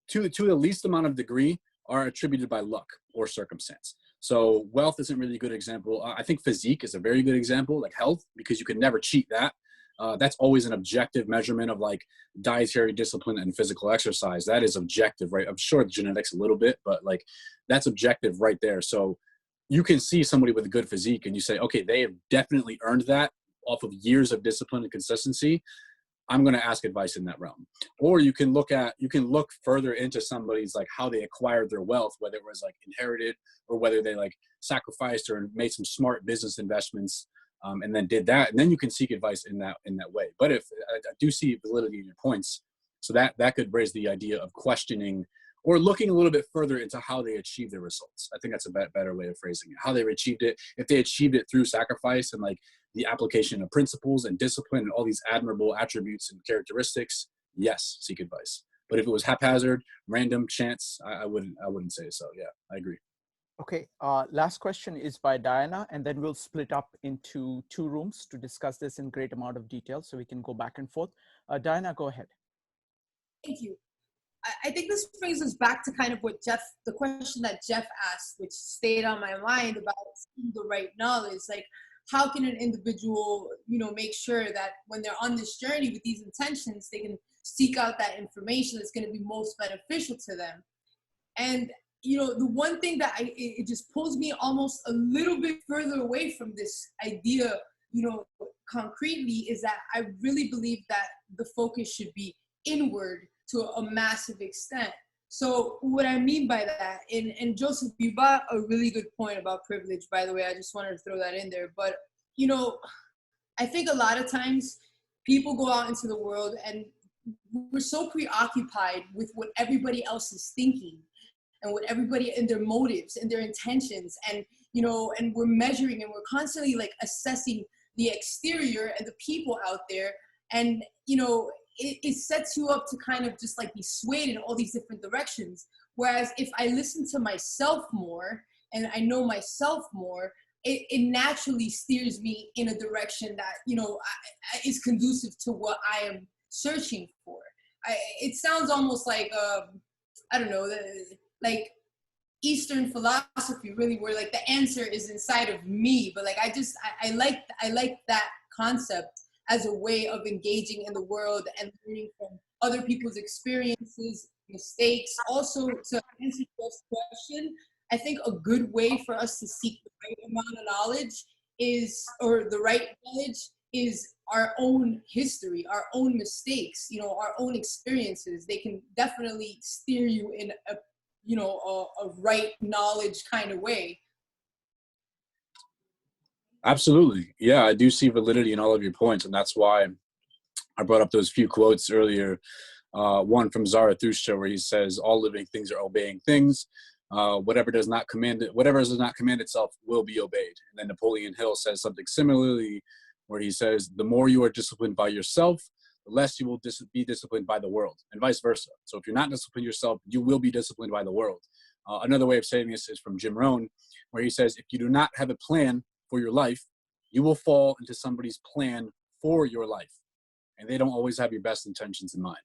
Speaker 1: to the least amount of degree are attributed by luck or circumstance. So wealth isn't really a good example. I think physique is a very good example, like health, because you can never cheat that. That's always an objective measurement of like dietary discipline and physical exercise. That is objective, right? I'm sure genetics a little bit, but like that's objective right there. So you can see somebody with a good physique and you say, okay, they have definitely earned that off of years of discipline and consistency. I'm going to ask advice in that realm. Or you can look further into somebody's like how they acquired their wealth, whether it was like inherited or whether they like sacrificed or made some smart business investments and then did that. And then you can seek advice in that way. But if I do see validity in your points, so that could raise the idea of questioning or looking a little bit further into how they achieve their results. I think that's a better way of phrasing it. How they achieved it, if they achieved it through sacrifice and like the application of principles and discipline and all these admirable attributes and characteristics, yes, seek advice. But if it was haphazard, random, chance, I wouldn't say so. Yeah, I agree.
Speaker 2: Okay, last question is by Diana, and then we'll split up into 2 rooms to discuss this in great amount of detail so we can go back and forth. Diana, go ahead.
Speaker 5: Thank you. I think this brings us back to kind of what the question that Jeff asked, which stayed on my mind about the right knowledge. Like, how can an individual, make sure that when they're on this journey with these intentions, they can seek out that information that's going to be most beneficial to them? And, the one thing that it just pulls me almost a little bit further away from this idea, concretely, is that I really believe that the focus should be inward to a massive extent. So what I mean by that, and Joseph, you brought a really good point about privilege, by the way. I just wanted to throw that in there. But, I think a lot of times people go out into the world and we're so preoccupied with what everybody else is thinking and what everybody and their motives and their intentions. And, and we're measuring and we're constantly like assessing the exterior and the people out there. And, it sets you up to kind of just like be swayed in all these different directions. Whereas if I listen to myself more and I know myself more, it naturally steers me in a direction that, is conducive to what I am searching for. It sounds almost like, I don't know, like Eastern philosophy, really, where like the answer is inside of me. But like, I like that concept as a way of engaging in the world and learning from other people's experiences, mistakes. Also, to answer your question, I think a good way for us to seek the right amount of knowledge is our own history, our own mistakes, our own experiences. They can definitely steer you in a right knowledge kind of way.
Speaker 1: Absolutely. Yeah, I do see validity in all of your points. And that's why I brought up those few quotes earlier. One from Zarathustra where he says, all living things are obeying things. whatever does not command itself will be obeyed. And then Napoleon Hill says something similarly, where he says, the more you are disciplined by yourself, the less you will be disciplined by the world, and vice versa. So if you're not disciplined yourself, you will be disciplined by the world. Another way of saying this is from Jim Rohn, where he says, if you do not have a plan for your life, you will fall into somebody's plan for your life. And they don't always have your best intentions in mind.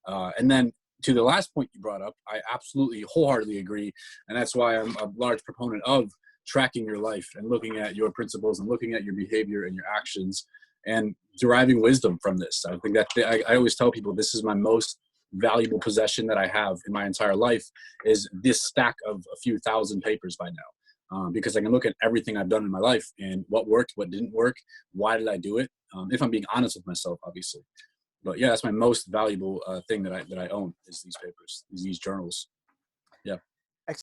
Speaker 1: And then to the last point you brought up, I absolutely wholeheartedly agree. And that's why I'm a large proponent of tracking your life and looking at your principles and looking at your behavior and your actions and deriving wisdom from this. I think that I always tell people this is my most valuable possession that I have in my entire life, is this stack of a few thousand papers by now. Because I can look at everything I've done in my life and what worked, what didn't work, why did I do it? If I'm being honest with myself, obviously. But yeah, that's my most valuable thing that I own, is these papers, these journals.